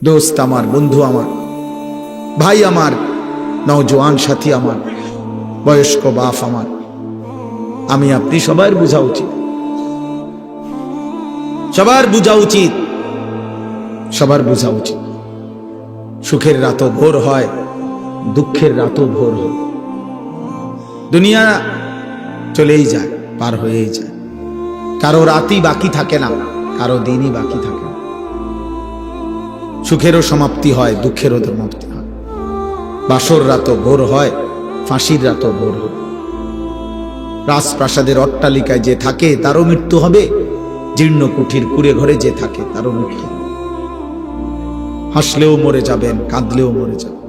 দোস্ত আমার, বন্ধু আমার, ভাই আমার, নওজোয়ান সাথী আমার, বয়স্ক বাপ আমার, আমি আপনি সবার বোঝা উচিত, সবার বোঝা উচিত, সবার বোঝা উচিত। সুখের রাতও ভোর হয়, দুঃখের রাতও ভোর হয়। দুনিয়া চলেই যায়, পার হয়েই যায়। কারো রাতই বাকি থাকে না, কারো দিনই বাকি থাকে না। সুখেরও সমাপ্তি হয়, দুঃখেরও সমাপ্তি হয়। বাসর রাতও ভোর হয়, ফাঁসির রাতও ভোর হয়। রাজপ্রাসাদের অট্টালিকায় যে থাকে তারও মৃত্যু হবে, জীর্ণ কুঠির কুড়ে ঘরে যে থাকে তারও মৃত্যু হবে। হাসলেও মরে যাবেন, কাঁদলেও মরে যাবেন,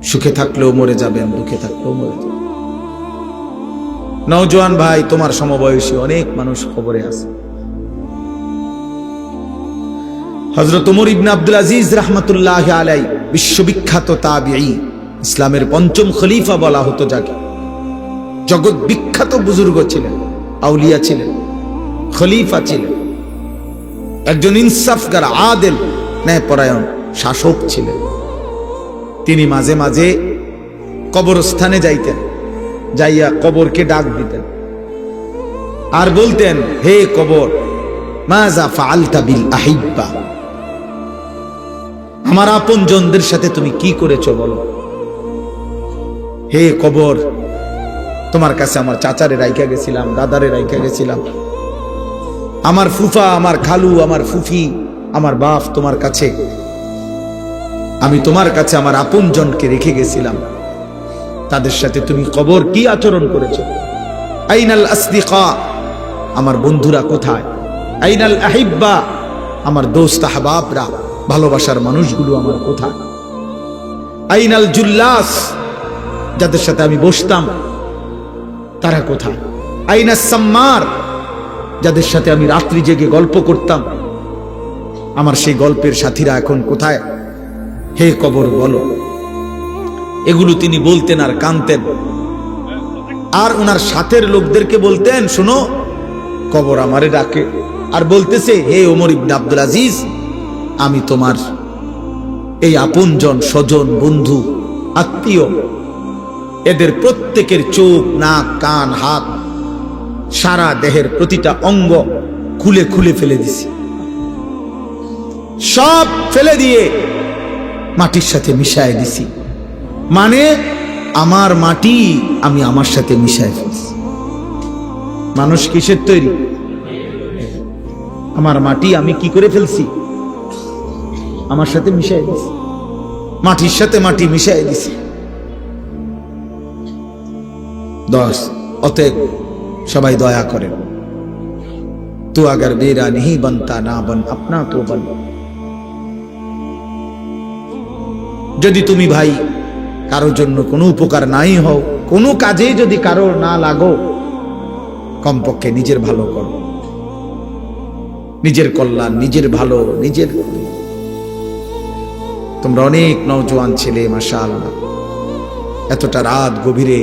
সুখে থাকলেও মরে যাবেন, দুঃখে থাকলেও মরে যাবেন। নওজোয়ান ভাই, তোমার সমবয়সী অনেক মানুষ খবরে আছে। হযরত ওমর ইবনে আব্দুল আজিজ রাহমাতুল্লাহি আলাইহি, বিশ্ববিখ্যাত তাবিঈ, ইসলামের পঞ্চম খলিফা বলা হতো যাকে। জগৎ বিখ্যাত বুজুর্গ ছিলেন, আউলিয়া ছিলেন, খলিফা ছিলেন, একজন ইনসাফগার, আদেল, ন্যায়পরায়ণ শাসক ছিলেন। তিনি মাঝে মাঝে কবরস্থানে যাইতেন, যাইয়া কবরকে ডাক দিতেন আর বলতেন, হে কবর, মাযা ফাআলতা বিল আহিব্বা, আমার আপনজনদের সাথে তুমি কি করেছো বলো। হে কবর, তোমার কাছে আমার চাচারে রাইখা গেছিলাম, দাদারে রাইখা গেছিলাম, আমার ফুফা, আমার খালু, আমার ফুফি, আমার বাপ তোমার কাছে, আমি তোমার কাছে আমার আপনজনকে রেখে গেছিলাম, তাদের সাথে তুমি কবর কি আচরণ করেছো। আইনাল আসদিকা, আমার বন্ধুরা কোথায়। আইনাল আহিব্বা, আমার দোস্ত আহবাবরা, ভালোবাসার মানুষগুলো আমার কোথায়। আইনাল জুল্লাস, যাদের সাথে আমি বসতাম তারা কোথায়। আইনাস সাম্মার, যাদের সাথে আমি রাত্রি জেগে গল্প করতাম, আমার সেই গল্পের সাথীরা এখন কোথায়। হে কবর বলো। এগুলো তিনি বলতেন আর কাঁদতেন। আর ওনার সাথের লোকদেরকে বলতেন, শোনো, কবর আমারে ডাকে আর বলতেছে, হে ওমর ইবনে আব্দুল আজিজ, আমি তোমার এই আপনজন, স্বজন, বন্ধু, আত্মীয়, এদের প্রত্যেকের চোখ, নাক, কান, হাত, সারা দেহের প্রতিটা অঙ্গ খুলে খুলে ফেলে দিছি, সব ফেলে দিয়ে মাটির সাথে মিশায় দিছি। মানে আমার মাটি আমি আমার সাথে মিশায় ফেলছি। মানুষ কিসের তৈরি? আমার মাটি আমি কি করে ফেলছি? আমার সাথে মিশায় দিছি, মাটির সাথে মাটি মিশায় দিছি। 10 অতএব সবাই দয়া করেন, তো আগার বেরা নেহি বনতা না বন আপনা তো বন। যদি তুমি ভাই কারোর জন্য কোনো উপকার নাই হও, কোনো কাজে যদি কারোর না লাগো, কমপক্ষে নিজের ভালো করো, নিজের কল্যাণ, নিজের ভালো, নিজের। তোমরা অনেক নওজোয়ান ছেলে, মাশাআল্লাহ, এতটা রাত গভীরে,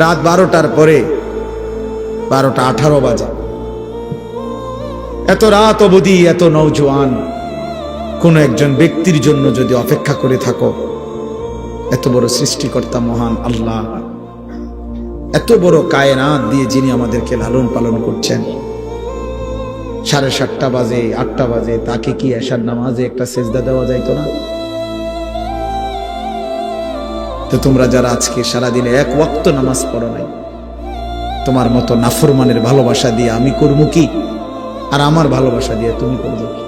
রাত 12টার পরে, 12:18 বাজে, এত রাত অবধি এত নওজোয়ান কোন একজন ব্যক্তির জন্য যদি অপেক্ষা করে থাকো, এত বড় সৃষ্টিকর্তা মহান আল্লাহ, এত বড় কায়নাত দিয়ে যিনি আমাদেরকে লালন পালন করছেন, 7:30 বাজে, 8টা বাজে, তাকে কি এশার নামাজে একটা সেজদা দেওয়া যাইতো না? তো তোমরা যারা আজকে সারাদিনে এক ওয়াক্ত নামাজ পড়ো নাই, তোমার মতো নাফরমানের ভালোবাসা দিয়ে আমি করবো কি, আর আমার ভালোবাসা দিয়ে তুমি করবো কি?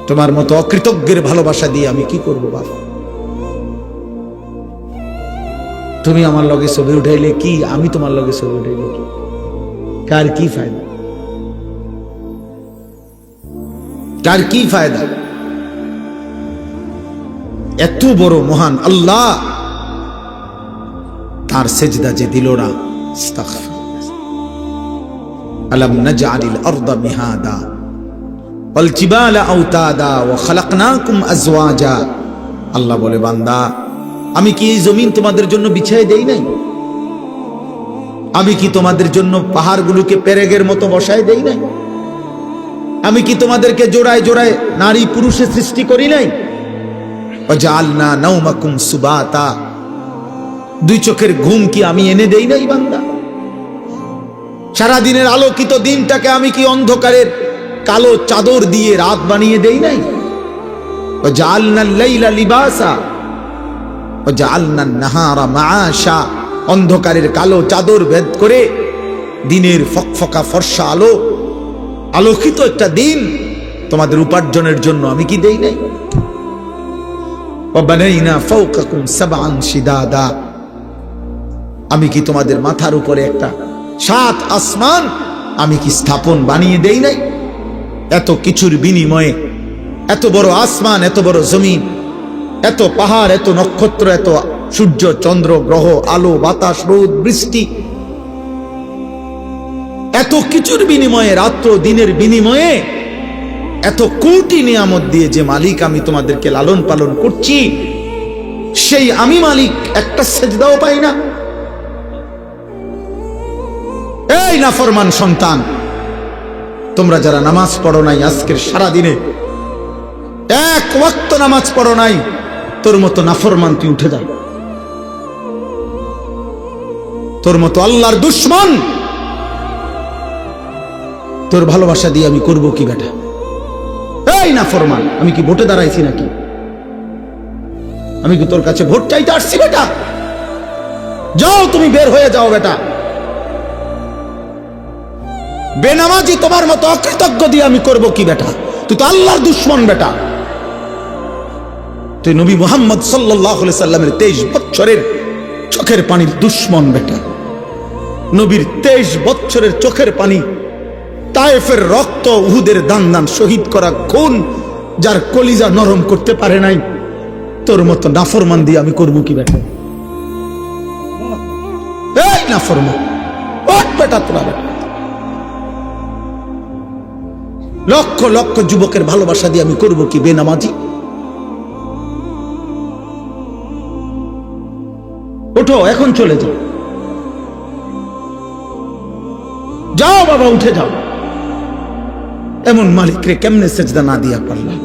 তোমার মতো অকৃতজ্ঞের ভালোবাসা দিয়ে আমি কি করবো বাবা? তুমি আমার লগে ছবি উঠাইলে কি, আমি তোমার লগে ছবি উঠাইলে কি, কার কি ফায়দা? কার কি ফায়দা? এত বড় মহান আল্লাহ, তার সেজদা যে দিল না, আস্তাগফিরুল্লাহ। আলাম নাজআলিল আরদা মিহাদা ওয়াল জিবালা আওতাদা ওয়া খালাকনাকুম আজওয়াজা। আল্লাহ বলে, বান্দা, আমি কি এই জমিন তোমাদের জন্য বিছায় দেই নাই? আমি কি তোমাদের জন্য পাহাড়গুলোকে পেরেগের মতো বসায় দেই নাই? আমি কি তোমাদেরকে জোড়ায় জোড়ায় নারী পুরুষে সৃষ্টি করি নাই? ওয়াজআলনা নাওমাকুম সুবাতা, দুই চোখের ঘুম কি আমি এনে দেই নাই বান্দা? সারাদিনের আলোকিত দিনটাকে আমি কি অন্ধকারের কালো চাদর দিয়ে রাত বানিয়ে দেই নাই? ওয়াজআলনাল লাইলা লিবাসা ওয়াজআলনান নাহারা মাআশা, অন্ধকারের কালো চাদর ভেদ করে দিনের ফকফকা ফর্সা আলো, আলোকিত একটা দিন তোমাদের উপার্জনের জন্য আমি কি দেই নাই? ওয়াবানাইনা ফাওকাকুম সাবআন শিদাদা, আমি কি তোমাদের মাথার উপরে একটা 7 আসমান আমি কি স্থাপন বানিয়ে দেই নাই? এত কিছুর বিনিময়ে এত বড় আসমান, এত বড় জমিন, এত পাহাড়, এত নক্ষত্র, এত সূর্য চন্দ্র গ্রহ, আলো বাতাস রোদ বৃষ্টি, এত কিছুর বিনিময়ে, রাত্র দিনের বিনিময়ে, এত কোটি নিয়ামত দিয়ে যে মালিক আমি তোমাদেরকে লালন পালন করছি, সেই আমি মালিক একটা সেজদাও পাই না? এই নাফরমান সন্তান, তোমরা যারা নামাজ পড়ো নাই, আজকের সারা দিনে এক ওয়াক্ত নামাজ পড়ো নাই, তোর মতো নাফরমান তুই উঠে যা। তোর মতো আল্লাহর দুশমন, তোর ভালোবাসা দিয়ে আমি করব কি বেটা? এই নাফরমান, আমি কি ভোটে দাঁড়াইছি নাকি? আমি কি তোর কাছে ভোট চাইতে আসছি বেটা? যাও, তুমি বের হয়ে যাও বেটা। বেনামাজি তোমার মতো অকৃতজ্ঞ দিয়ে আমি করব কি বেটা? তুই তো আল্লাহর দুশমন বেটা। তুই নবী মুহাম্মদ সাল্লাল্লাহু আলাইহি সাল্লামের 23 বছরের চোখের পানির দুশমন বেটা। নবীর 23 বছরের চোখের পানি, তায়েফের রক্ত, উহুদের দান দান শহীদ করা খুন, যার কলিজা নরম করতে পারে নাই, তোর মতো নাফরমান দিয়ে আমি করব কি বেটা? এই নাফরমান, ওঠ বেটা তোরা বেটা। লক্ষ লক্ষ যুবকের ভালোবাসা দিয়ে আমি করব কি বেনামাজি? ওঠো, এখন চলে যাও, যাও বাবা, উঠে যাও। এমন মালিকরে কেমনে সেজদা না দিয়া পারলাম?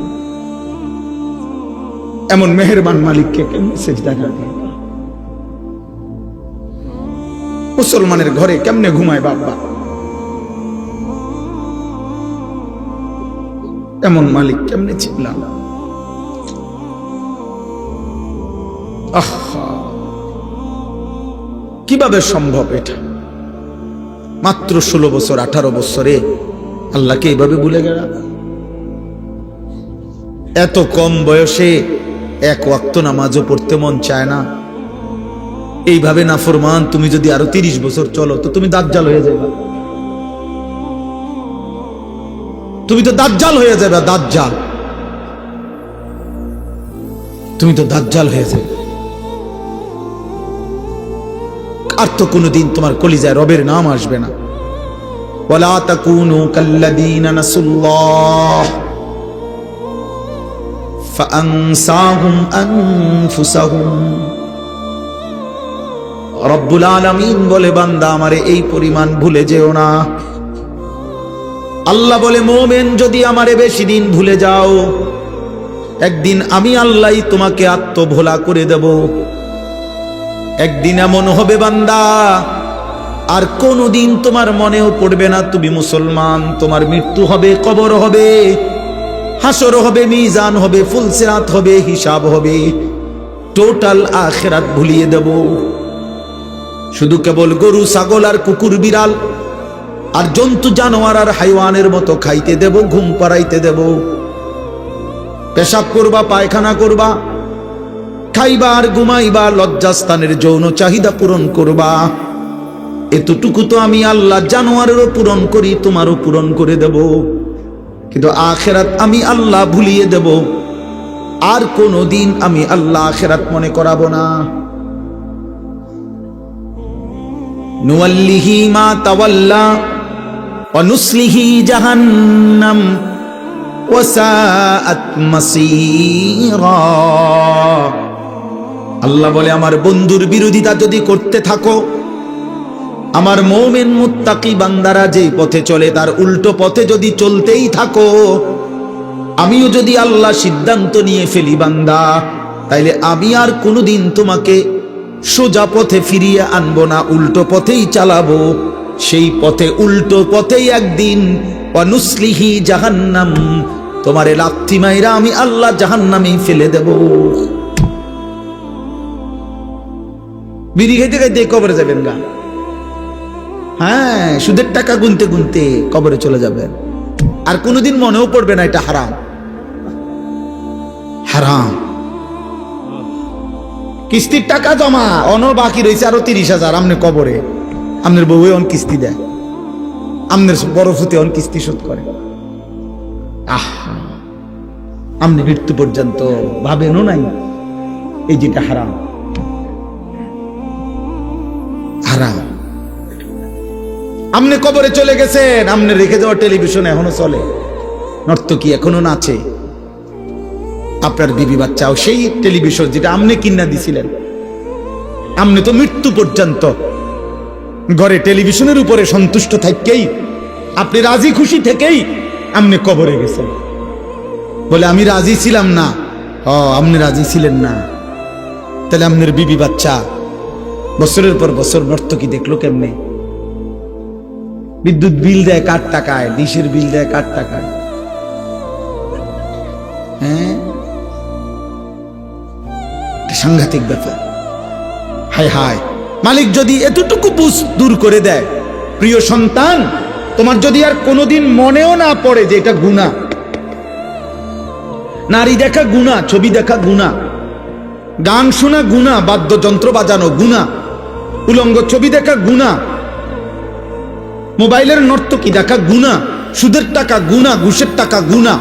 এমন মেহেরবান মালিককে কেমনে সেজদা না দিয়া পারলাম? মুসলমানের ঘরে কেমনে ঘুমায় বাবা? এমন মালিক কেমনে চিনলাম? আহা, কিভাবে সম্ভব এটা? মাত্র 16 বছর 18 বছরে আল্লাহকে এইভাবে ভুলে গেল। এত কম বয়সে এক ওয়াক্ত নামাজও পড়তে মন চায় না। এইভাবে নাফরমান তুমি যদি আরো 30 বছর চলো তো তুমি দাজ্জাল হয়ে যাবে। তুমি তো দাজ্জাল হয়ে যাবে, দাজ্জাল। তুমি তো দাজ্জাল হয়ে যাবে। আর তো কোনোদিন তোমার কলিজায় রবের নাম আসবে না। ওয়ালা তাকুনু কাল্লাযীনা নাসুল্লাহ ফাআনসাহুম আনফুসাহুম। রব্বুল আলামিন বলে, বান্দা আমারে এই পরিমাণ ভুলে যেও না। আল্লাহ বলে, মুমিন যদি আমারে বেশি দিন ভুলে যাও, একদিন আমি আল্লাহই তোমাকে আত্মভোলা করে দেব। একদিন এমন হবে বান্দা, আর কোনদিন তোমার মনেও পড়বে না তুমি মুসলমান। তোমার মৃত্যু হবে, কবর হবে, হাসর হবে, মিজান হবে, ফুলসিরাত হবে, হিসাব হবে, টোটাল আখিরাত ভুলিয়ে দেব। শুধু কেবল গরু ছাগল আর কুকুর বিড়াল আর জন্তু জানোয়ার আর হাইওয়ানের মতো খাইতে দেব, ঘুম পাড়াইতে দেব, পেশাব করবা, পায়খানা করবা, খাইবা আর ঘুমাইবা, লজ্জাস্থানের যৌন চাহিদা পূরণ করবা। এতটুকু তো আমি আল্লাহ জানোয়ারেরও পূরণ করি, তোমারও পূরণ করে দেব। কিন্তু আখিরাত আমি আল্লাহ ভুলিয়ে দেব। আর কোনদিন আমি আল্লাহ আখিরাত মনে করাবো না। নুওয়াল্লিহি মা তাওয়াল্লা ওয়া নুসলিহি জাহান্নাম ওয়া সাআত মাসীরা। আল্লাহ বলে, আমার বন্ধুর বিরোধিতা যদি করতে থাকো, আমার মুমিন মুত্তাকি বান্দারা যেই পথে চলে তার উল্টো পথে যদি চলতেই থাকো, আমিও যদি আল্লাহ সিদ্ধান্ত নিয়ে ফেলি বান্দা, তাইলে আমি আর কোনোদিন তোমাকে সোজা পথে ফিরিয়ে আনবো না, উল্টো পথেই চালাবো। সেই পথে উল্টো পথেই একদিন অনুসলিহি জাহান্নাম, তোমারে লাথি মাইরা আমি আল্লাহ জাহান্নামেই ফেলে দেব। বিড়ি খাইতে খাইতে কবরে যাবেন গা, হ্যাঁ, সুদের টাকা গুনতে গুনতে কবরে চলে যাবেন, আর কোনোদিন মনেও পড়বে না এটা হারাম। হারাম। কিস্তির টাকা জমা অন বাকি রয়েছে আরো 30,000, আমনে কবরে, আমনের বউ অন কিস্তি দেয়, আমনের বড় ফুতে অন কিস্তি শোধ করে। আমনে মৃত্যু পর্যন্ত ভাবেনও নাই এই যেটা হারাম। হারাম। আমনে কবরে চলে গেছেন, আমনে রেখে যাওয়া টেলিভিশন এখনো চলে, নর্তকী এখনো নাচে, আপনার বিবি বাচ্চাও সেই টেলিভিশন যেটা আমনে কিনা দিছিলেন। আমনে তো মৃত্যু পর্যন্ত ঘরে টেলিভিশনের উপরে সন্তুষ্ট থাকেই, আপনি রাজি খুশি থেকেই আমনে কবরে গেছেন। বলে আমি রাজি ছিলাম না, আপনি রাজি ছিলেন না, তাহলে আপনার বিবি বাচ্চা বছরের পর বছর নর্তকী দেখলো কেমনে? বিদ্যুৎ বিল দেয় কার টাকায়, ডিশের বিল দেয় কার টাকায়? হ্যাঁ, সাংঘাতিক ব্যাপার। হায় হায়, মালিক যদি এতটুকু বুঝ দূর করে দেয়, প্রিয় সন্তান, তোমার যদি আর কোনোদিন মনেও না পড়ে যে এটা গুনাহ, নারী দেখা গুনাহ, ছবি দেখা গুনাহ, গান শোনা গুনাহ, বাদ্যযন্ত্র বাজানো গুনাহ, উলঙ্গ ছবি দেখা গুনাহ, মোবাইলের নর্তকী দেখা গুনাহ, সুদের টাকা গুনাহ, ঘুষের টাকা গুনাহ,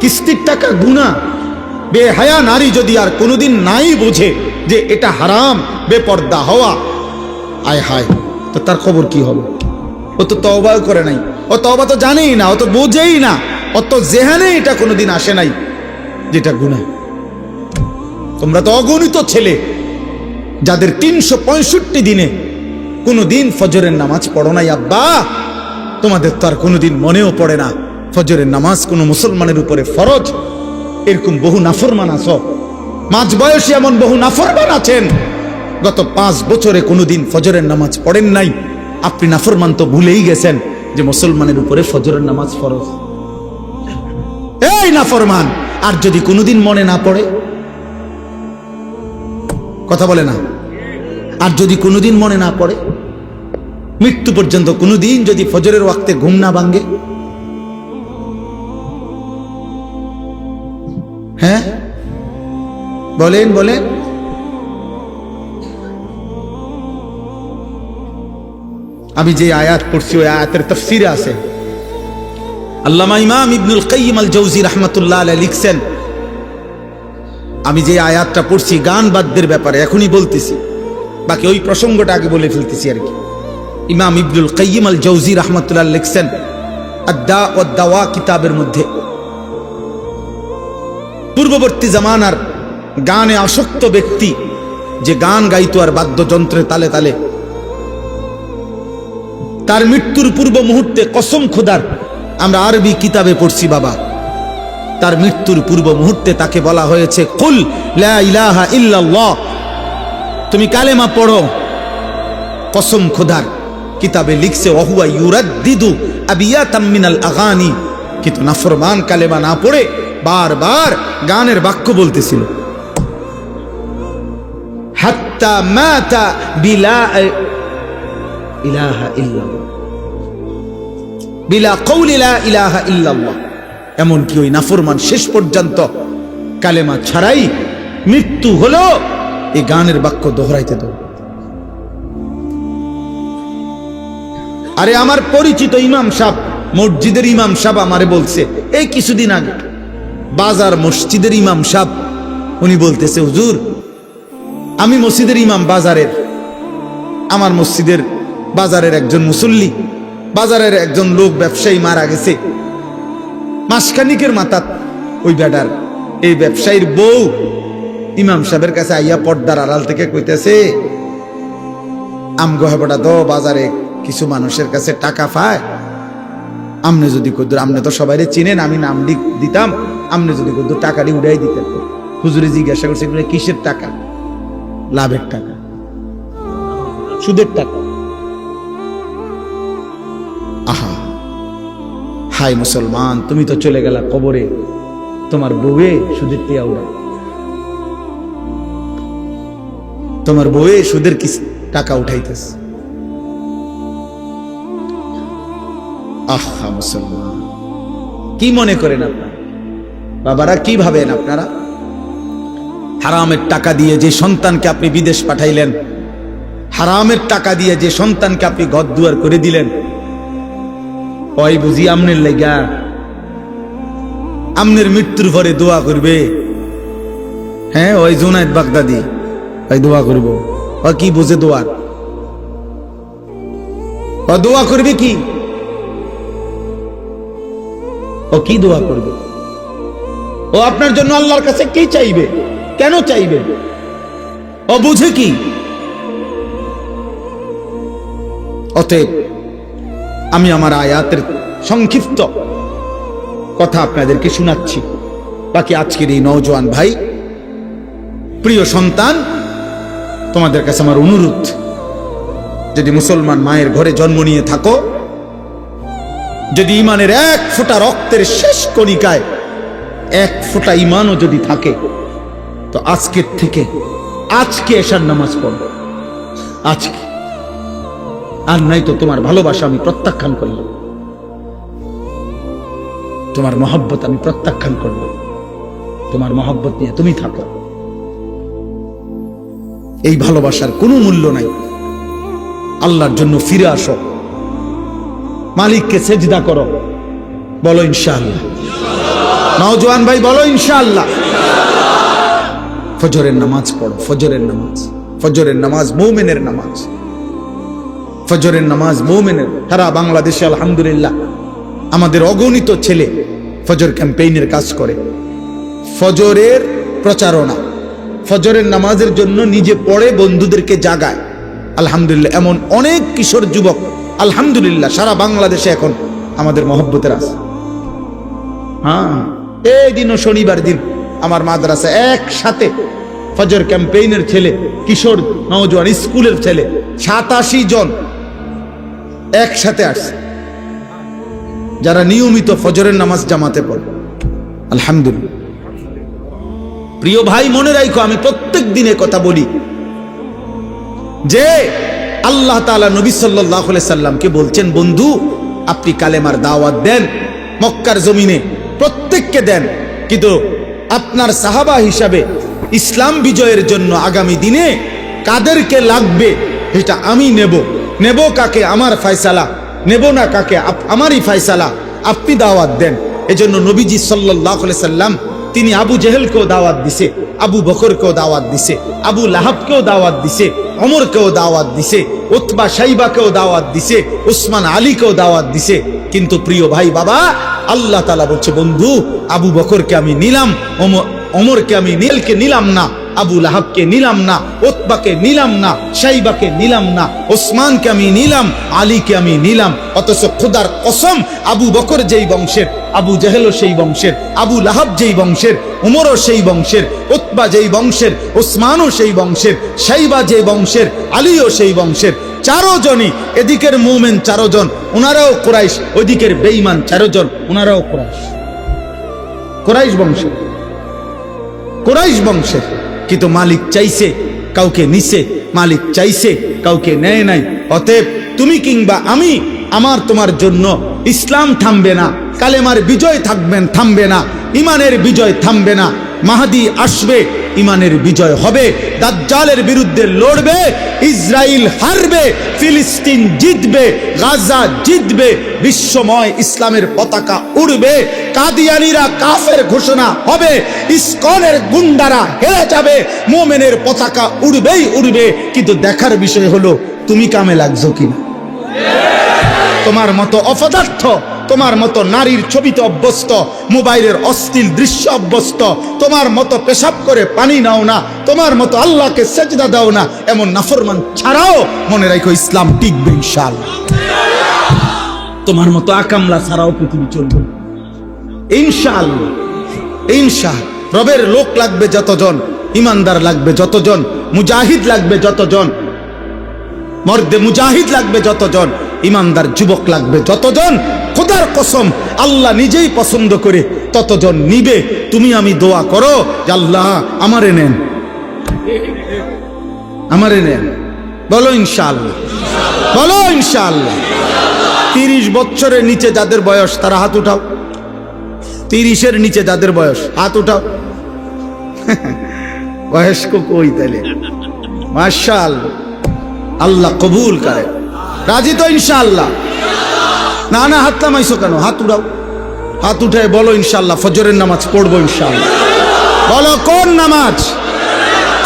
কিস্তির টাকা গুনাহ। বেহায়া নারী যদি আর কোনোদিন নাই বোঝে যে এটা হারাম, বেপর্দা হওয়া, আয় হায়, তো তার খবর কি হবে? ও তো তওবাও করে নাই, ও তওবা তো জানেই না, ও তো বোঝেই না, ও তো জেহানে এটা কোনোদিন আসে নাই যেটা গুনাহ। তোমরা তো অগণিত ছেলে যাদের 365 দিনে কোনোদিন ফজরের নামাজ পড়ো নাই আব্বা, তোমাদের তো আর কোনোদিন মনেও পড়ে না ফজরের নামাজ কোনো মুসলমানের উপরে ফরজ। এরকম বহু নাফরমান আছো, মাঝ বয়সী এমন বহু নাফরমান আছেন, গত 5 বছরে কোনোদিন ফজরের নামাজ পড়েন নাই। আপনি নাফরমান তো ভুলেই গেছেন যে মুসলমানের উপরে ফজরের নামাজ ফরজ। এই নাফরমান, আর যদি কোনোদিন মনে না পড়ে, কথা বলে না, আর যদি কোনোদিন মনে না পড়ে, মৃত্যু পর্যন্ত কোনোদিন যদি ফজরের ওয়াক্তে ঘুম না ভাঙে, হ্যাঁ বলেন বলেন, আমি যে আয়াত পড়ছি ওই আয়াতের তাফসীরে আছে, আল্লামা ইমাম ইবনুল কাইয়িম আল জাওজি রাহমাতুল্লাহ আলাইহি লিখছেন, আমি যে আয়াতটা পড়ছি গান বাদ্যের ব্যাপারে এখনই বলতেছি, বাকি ওই প্রসঙ্গটা আগে বলে ফেলতেছি আর কি। ইমাম ইবনুল কাইয়িম আল জাওজি রাহমাতুল্লাহ লিখছেন আদ-দা ওয়াদ দাওয়া কিতাবের মধ্যে, পূর্ববর্তী জামানার গানে আসক্ত ব্যক্তি যে গান গাইতো আর বাদ্যযন্ত্রের তালে তালে, তার মৃত্যুর পূর্ব মুহূর্তে কসম খোদার, আমরা আরবি কিতাবে পড়ছি বাবা, তার মৃত্যুর পূর্ব মুহূর্তে তাকে বলা হয়েছে কুল লা ইলাহা ইল্লাল্লাহ, তুমি কালেমা পড়ো। কসম খোদার কিতাবে লিখছে ওয়াহুয়া ইউরাদ্দিদু আবিয়াতাম মিনাল আগানি, কিন্তু নাফরমান কালেমা না পড়ে বারবার গানের বাক্য বলতেছিল। হাত্তা মাতা বিলা ইলাহা ইল্লাল্লাহ, বিলা কওলি লা ইলাহা ইল্লাল্লাহ, এমন কি ওই নাফরমান শেষ পর্যন্ত কালেমা ছাড়াই মৃত্যু হলো এই গানের বাক্য দোহরাইতে তো। আরে আমার পরিচিত ইমাম সাহেব, মসজিদের ইমাম সাহেব আমারে বলছে এই কিছুদিন আগে, বাজার মসজিদের ইমাম সাহেব, উনি বলতেছে হুজুর আমি মসজিদের ইমাম বাজারের, আমার মসজিদের বাজারের একজন মুসল্লি, বাজারের একজন লোক ব্যবসায়ী মারা গেছে, মাসখানিকের মাথা ওই বেটার এই ব্যবসায়ীর বউ ইমাম সাহেবের কাছে আইয়া পর্দার আড়াল থেকে কইতেছে আমগো হেবটা তো বাজারে কিছু মানুষের কাছে টাকা পায়, আমনে যদি কদ্দুর, আমনে তো সবাই চিনেন, আমি নাম দিতাম, আমনে যদি কদ্দুর টাকাটি উড়াই দিতেন। হুজুরে জিজ্ঞাসা করছে এগুলো কিসের টাকা? লাভের টাকা, সুদের টাকা। আহা, হাই মুসলমান, তুমি তো চলে গেলা কবরে, তোমার বউয়ে সুদের টিয়া উড়ায়, তোমার বউয়ে সুদের কি টাকা উঠাইতেছে। আহা মুসলমান, কি মনে করেন আপনারা? বাবারা কি ভাবেন আপনারা? হারামের টাকা দিয়ে যে সন্তানকে আপনি বিদেশ পাঠাইলেন, হারামের টাকা দিয়ে যে সন্তানকে আপনি ঘর দুয়ার করে দিলেন, ওই বুঝি আমনের লেগা আমনের মৃত্যুর পরে দোয়া করবে? হ্যাঁ, ওই জুনায়েদ বাগদাদি ওই দোয়া করব। ও কি বুঝে দোয়ার? ও দোয়া করবে কি? ও কি দোয়া করবে? ও আপনার জন্য আল্লাহর কাছে কি চাইবে? কেন চাইবে? ও বুঝে কি? অতএব আমি আমার আয়াতের সংক্ষিপ্ত কথা আপনাদেরকে শোনাচ্ছি। বাকি আজকের এই নওজোয়ান ভাই, প্রিয় সন্তান, তোমাদের কাছে আমার অনুরোধ, যদি মুসলমান মায়ের ঘরে জন্ম নিয়ে থাকো, যদি ইমানের এক ফোঁটা রক্তের শেষ কণিকায় এক ফোঁটা ইমানও যদি থাকে, তো আজকের থেকে আজকে এশার নামাজ পড়ো, আজকে। আর নাই তো তোমার ভালোবাসা আমি প্রত্যাখ্যান করলাম, তোমার মহব্বত আমি প্রত্যাখ্যান করলাম। তোমার মহব্বত নিয়ে তুমি থাকো, এই ভালোবাসার কোনো মূল্য নাই। আল্লাহর জন্য ফিরে আসো, মালিককে সেজদা করো, বলো ইনশাআল্লাহ। নওজোয়ান ভাই বলো ইনশাআল্লাহ। ফজরের নামাজ পড়ো, ফজরের নামাজ, ফজরের নামাজ মুমিনের নামাজ, ফজরের নামাজ মুমিনের। সারা বাংলাদেশে আলহামদুলিল্লাহ আমাদের অগণিত ছেলে ফজর ক্যাম্পেইনের কাজ করে, ফজরের প্রচারণা, ফজরের নামাজের জন্য নিজে পড়ে বন্ধুদেরকে জাগায়। আলহামদুলিল্লাহ এমন অনেক কিশোর যুবক আলহামদুলিল্লাহ সারা বাংলাদেশে এখন আমাদের মহব্বতের আছে। হ্যাঁ, এই দিনও শনিবার দিন আমার মাদ্রাসা একসাথে ফজর ক্যাম্পেইনের ছেলে, কিশোর নওজোয়ান স্কুলের ছেলে 87 জন একসাথে আসছে, যারা নিয়মিত ফজরের নামাজ জামাতে পড়ে। আলহামদুলিল্লাহ। প্রিয় ভাই, মনে রাখো, আমি প্রত্যেক দিনে কথা বলি যে আল্লাহ তাআলা নবী সাল্লাল্লাহু আলাইহি সাল্লামকে বলছেন, বন্ধু আপনি কালেমার দাওয়াত দেন মক্কার জমিনে, প্রত্যেককে দেন, কিন্তু আপনার সাহাবা হিসাবে ইসলাম বিজয়ের জন্য আগামী দিনে কাদেরকে লাগবে এটা আমি নেব। নেব কাকে? আমার ফয়সালা। নেব না কাকে? আমারই ফয়সালা। আপনি দাওয়াত দেন। এজন্য নবীজি সাল্লাল্লাহু আলাইহি সাল্লাম তিনি আবু জেহেলকেও দাওয়াত দিছে, আবু বকরকেও দাওয়াত দিছে, আবু লাহাবকেও দাওয়াত দিছে, ওমরকেও দাওয়াত দিছে, উতবা শাইবাকেও দাওয়াত দিছে, উসমান আলীকেও দাওয়াত দিছে। কিন্তু প্রিয় ভাই বাবা, আল্লাহ তাআলা বলছে, বন্ধু আবু বকরকে আমি নিলাম, ওমরকে আমি নিলাম না, আবু লাহাবকে নিলাম না, উতবাকে নিলাম না, শাইবাকে নিলাম না, ওসমানকে আমি নিলাম, আলীকে আমি নিলাম। অথচ খোদার কসম, আবু বকর যেই বংশের, আবু জেহেলও সেই বংশের, আবু লাহাব যেই বংশের, উমরও সেই বংশের, উতবা যেই বংশের, ওসমানও সেই বংশের, শাইবা যেই বংশের, আলীও সেই বংশের। 4 জনই, এদিকের মুমিন 4 জন, ওনারাও কুরাইশ, ওইদিকের বেঈমান 4 জন, ওনারাও কুরাইশ, কুরাইশ বংশের, কুরাইশ বংশের। কিন্তু মালিক চাইছে কাউকে নিছে, মালিক চাইছে কাউকে নেয় নাই। অতএব তুমি কিংবা আমি, আমার তোমার জন্য ইসলাম থামবে না, কালেমার বিজয় থামবে না, ইমানের বিজয় থামবে না। মাহদী আসবে, ইমানের বিজয় হবে, দাজ্জালের বিরুদ্ধে লড়বে, ইসরাইল হারবে, ফিলিস্তিন জিতবে, গাজা জিতবে, বিশ্বময় ইসলামের পতাকা উড়বে, কাদিয়ানীরা কাফের ঘোষণা হবে, ইসকনের গুন্ডারা হেরে যাবে, মুমিনের পতাকা উড়বেই উড়বে। কিন্তু দেখার বিষয় হলো তুমি কামে লাগছো কিনা। তোমার মতো অপদার্থ তোমার মতো নারীর ছবিতে অভ্যস্ত, মোবাইলের অশ্লীল দৃশ্য অভ্যস্ত, তোমার মতো পেশাব করে পানি নাও না, তোমার মতো আল্লাহকে সেজদা দাও না, এমন নাফরমান ছাড়াও মনে রাখো ইসলাম টিকবে ইনশাআল্লাহ। তোমার মতো আকামলা ছাড়াও পৃথিবী চলবে ইনশাআল্লাহ। ইনশাআল্লাহ রবের লোক লাগবে যতজন, ইমানদার লাগবে যতজন, মুজাহিদ লাগবে যতজন, মর্দে মুজাহিদ লাগবে যতজন, ইমানদার যুবক লাগবে যতজন, খোদার কসম আল্লাহ নিজেই পছন্দ করে ততজন নিবে। তুমি আমি দোয়া করো যে আল্লাহ আমারে নেন, আমারে নেন। বলো ইনশাআল্লাহ, বলো ইনশাআল্লাহ। 30 বছরের নিচে যাদের বয়স তারা হাত উঠাও। 30-এর নিচে যাদের বয়স হাত উঠাও। বয়স্ক কই তাইলে? মাশাআল্লাহ, আল্লাহ কবুল করে। রাজি তো ইনশাআল্লাহ? না না হাত নামাইছো কেন? হাত উঠাও, হাত উঠে বলো ইনশাআল্লাহ ফজরের নামাজ পড়বো ইনশাআল্লাহ। বলো কোন নামাজ?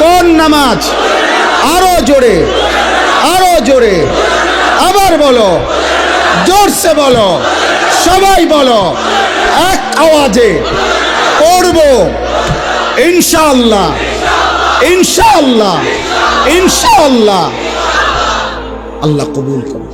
কোন নামাজ? আরো জোরে, আরো জোরে, আবার বলো, জোরসে বলো, সবাই বলো এক আওয়াজে, পড়বো ইনশাআল্লাহ, ইনশাআল্লাহ, ইনশাআল্লাহ। আল্লাহ কবুল করুন।